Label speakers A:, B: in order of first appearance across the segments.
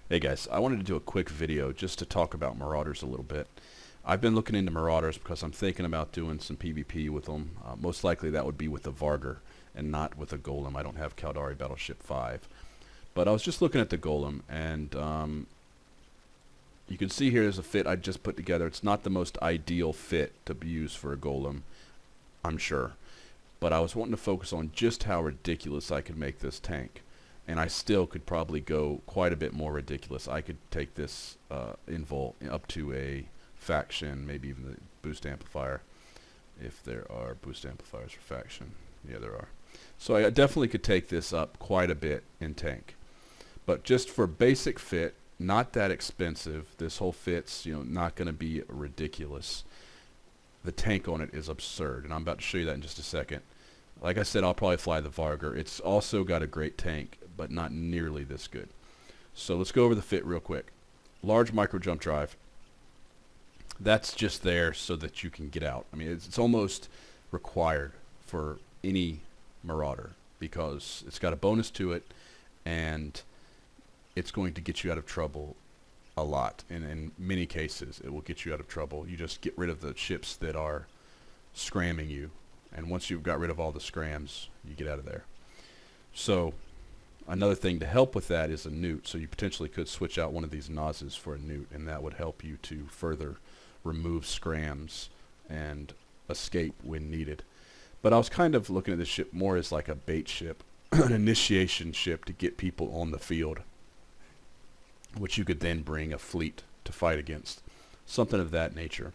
A: Hey guys, I wanted to do a quick video just to talk about Marauders a little bit. I've been looking into Marauders because I'm thinking about doing some PvP with them. Most likely that would be with the Vargar and not with a Golem. I don't have Caldari Battleship 5. But I was just looking at the Golem, and you can see here there's a fit I just put together. It's not the most ideal fit to be used for a Golem, I'm sure. But I was wanting to focus on just how ridiculous I could make this tank. And I still could probably go quite a bit more ridiculous. I could take this invul up to a faction, maybe even the boost amplifier, if there are boost amplifiers for faction. Yeah, there are. So I definitely could take this up quite a bit in tank. But just for basic fit, not that expensive. This whole fit's, not going to be ridiculous. The tank on it is absurd, and I'm about to show you that in just a second. Like I said, I'll probably fly the Vargar. It's also got a great tank, but not nearly this good. So let's go over the fit real quick. Large micro jump drive. That's just there so that you can get out. I mean, it's almost required for any Marauder because it's got a bonus to it, and it's going to get you out of trouble a lot. And in many cases, it will get you out of trouble. You just get rid of the ships that are scramming you. And once you've got rid of all the scrams, you get out of there. So another thing to help with that is a newt. So you potentially could switch out one of these Nazes for a newt, and that would help you to further remove scrams and escape when needed. But I was kind of looking at this ship more as like a bait ship, an initiation ship to get people on the field, which you could then bring a fleet to fight against. Something of that nature.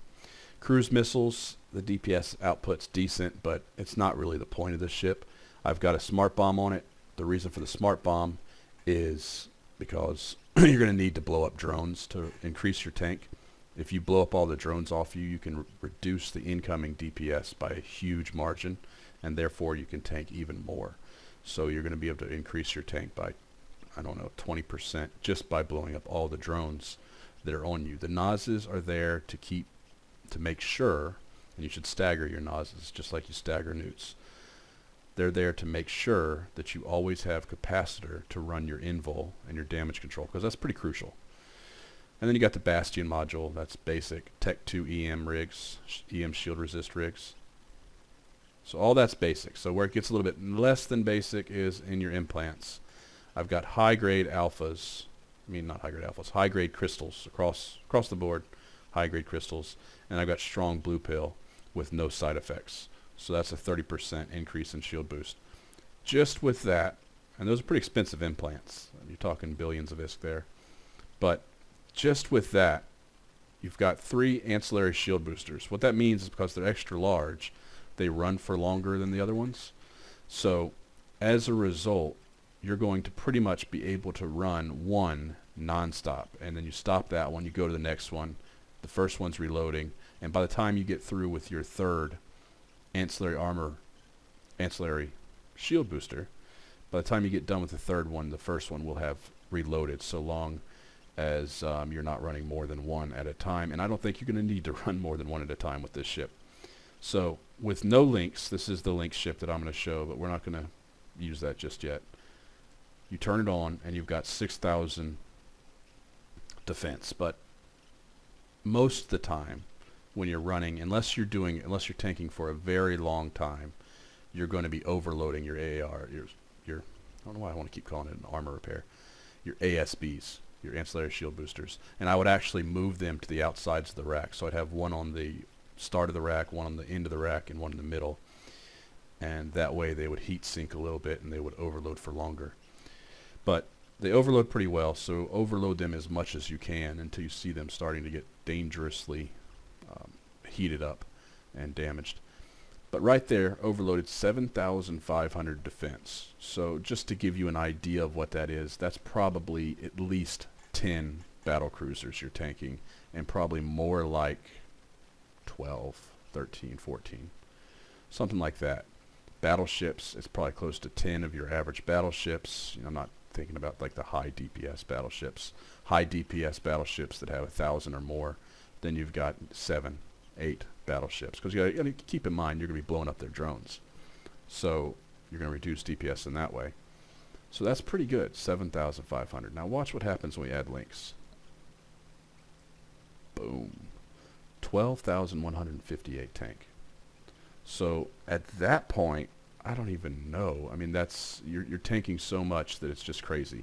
A: Cruise missiles, the DPS output's decent, but it's not really the point of this ship. I've got a smart bomb on it. The reason for the smart bomb is because you're going to need to blow up drones to increase your tank. If you blow up all the drones off you, you can reduce the incoming DPS by a huge margin, and therefore you can tank even more. So you're going to be able to increase your tank by, 20% just by blowing up all the drones that are on you. The Nazes are there to make sure, and you should stagger your Nazes just like you stagger newts. They're there to make sure that you always have capacitor to run your invul and your damage control, because that's pretty crucial. And then you got the Bastion module. That's basic. Tech 2 EM rigs, EM shield resist rigs. So all that's basic. So where it gets a little bit less than basic is in your implants. I've got high-grade alphas. Not high-grade alphas. High-grade crystals across the board. High-grade crystals. And I've got strong blue pill with no side effects. So that's a 30% increase in shield boost. Just with that, and those are pretty expensive implants. You're talking billions of ISK there. But just with that, you've got 3 ancillary shield boosters. What that means is because they're extra large, they run for longer than the other ones. So as a result, you're going to pretty much be able to run one non-stop. And then you stop that one, you go to the next one. The first one's reloading, and by the time you get through with your third ancillary shield booster, by the time you get done with the third one, the first one will have reloaded, so long as you're not running more than one at a time. And I don't think you're going to need to run more than one at a time with this ship. So with no links, this is the link ship that I'm going to show, but we're not going to use that just yet. You turn it on, and you've got 6,000 defense, but most of the time when you're running, unless you're tanking for a very long time, you're going to be overloading your AAR, your I don't know why I want to keep calling it an armor repair, your ASBs, your ancillary shield boosters. And I would actually move them to the outsides of the rack. So I'd have one on the start of the rack, one on the end of the rack, and one in the middle. And that way they would heat sink a little bit and they would overload for longer. But they overload pretty well, so overload them as much as you can until you see them starting to get dangerously heated up and damaged. But right there, overloaded 7,500 defense. So just to give you an idea of what that is, that's probably at least 10 battle cruisers you're tanking, and probably more like 12, 13, 14. Something like that. Battleships, it's probably close to 10 of your average battleships. I'm not thinking about like the high DPS battleships. High DPS battleships that have 1,000 or more, then you've got 7, 8 battleships. Because you got to keep in mind you're going to be blowing up their drones. So you're going to reduce DPS in that way. So that's pretty good, 7,500. Now watch what happens when we add links. Boom. 12,158 tank. So at that point, I don't even know. I mean, that's you're tanking so much that it's just crazy.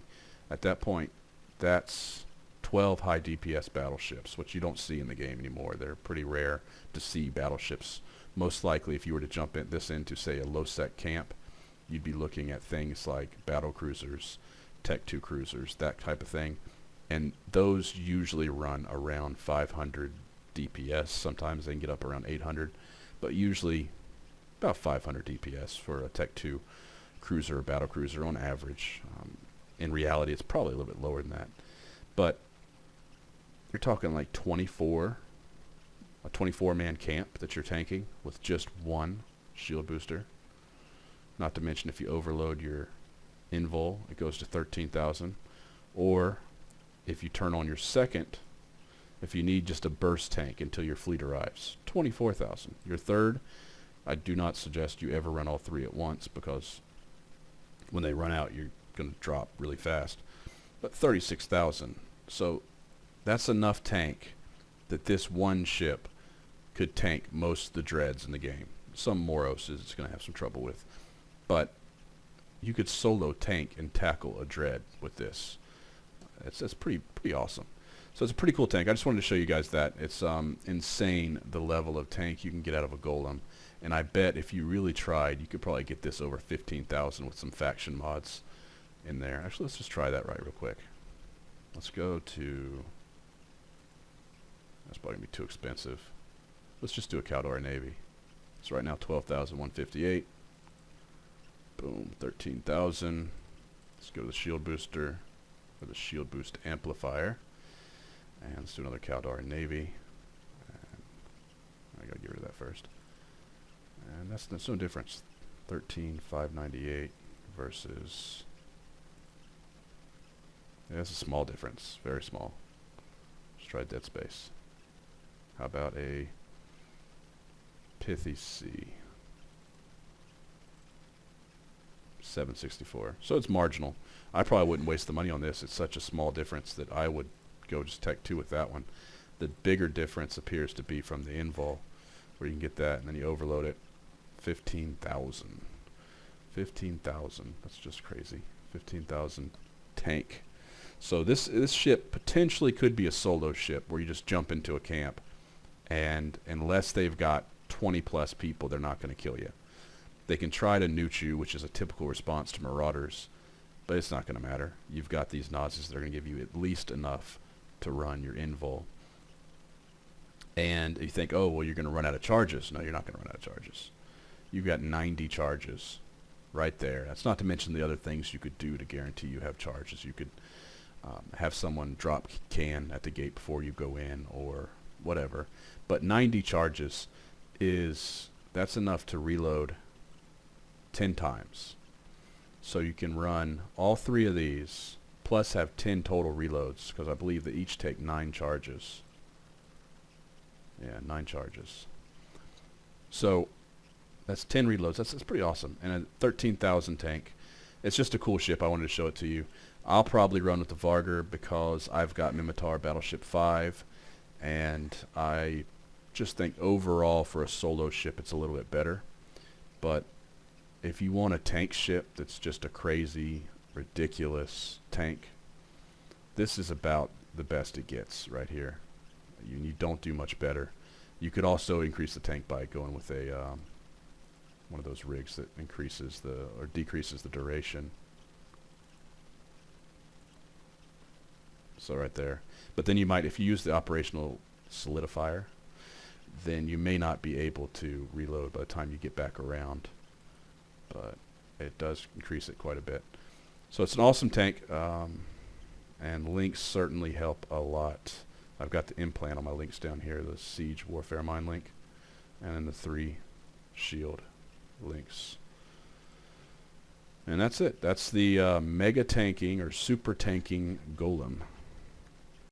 A: At that point, that's 12 high DPS battleships, which you don't see in the game anymore. They're pretty rare to see battleships. Most likely, if you were to jump into, say, a low-sec camp, you'd be looking at things like Battlecruisers, Tech 2 cruisers, that type of thing. And those usually run around 500 DPS. Sometimes they can get up around 800, but usually about 500 DPS for a Tech 2 cruiser or battlecruiser on average. In reality, it's probably a little bit lower than that. But you're talking like a 24-man camp that you're tanking with just one shield booster. Not to mention if you overload your invul, it goes to 13,000. Or if you turn on your second, if you need just a burst tank until your fleet arrives, 24,000. Your third, I do not suggest you ever run all three at once, because when they run out, you're going to drop really fast. But 36,000. So that's enough tank that this one ship could tank most of the dreads in the game. Some Moroses it's going to have some trouble with. But you could solo tank and tackle a dread with this. That's pretty awesome. So it's a pretty cool tank. I just wanted to show you guys that. It's insane the level of tank you can get out of a golem. And I bet if you really tried, you could probably get this over 15,000 with some faction mods in there. Actually, let's just try that real quick. Let's go to... That's probably going to be too expensive. Let's just do a Caldor Navy. So right now, 12,158. Boom, 13,000. Let's go to the shield booster, or the shield boost amplifier. And let's do another Caldor Navy. And I gotta get rid of that first. And that's no difference. 13,598 versus... Yeah, that's a small difference. Very small. Let's try Dead Space. How about a Pithy C? 764. So it's marginal. I probably wouldn't waste the money on this. It's such a small difference that I would go just Tech 2 with that one. The bigger difference appears to be from the invul, where you can get that and then you overload it. 15,000. 15,000. That's just crazy. 15,000 tank. So this ship potentially could be a solo ship where you just jump into a camp, and unless they've got 20 plus people, they're not going to kill you. They can try to newt you, which is a typical response to Marauders, but it's not going to matter. You've got these Nazis that are going to give you at least enough to run your invul. And you think, oh, well, you're going to run out of charges. No, you're not going to run out of charges. You've got 90 charges right there. That's not to mention the other things you could do to guarantee you have charges. You could have someone drop can at the gate before you go in or whatever. But 90 charges that's enough to reload 10 times. So you can run all three of these, plus have 10 total reloads, because I believe that each take 9 charges. Yeah, 9 charges. So that's 10 reloads. That's pretty awesome. And a 13,000 tank. It's just a cool ship. I wanted to show it to you. I'll probably run with the Vargar because I've got Mimitar Battleship 5, and I just think overall for a solo ship it's a little bit better. But if you want a tank ship that's just a crazy, ridiculous tank, this is about the best it gets right here. You don't do much better. You could also increase the tank by going with a one of those rigs that increases or decreases the duration. So right there. But then you might, if you use the operational solidifier, then you may not be able to reload by the time you get back around. But it does increase it quite a bit. So it's an awesome tank, and links certainly help a lot. I've got the implant on my links down here, the Siege Warfare Mine link, and then the 3 shield links. And that's it. That's the mega tanking or super tanking golem.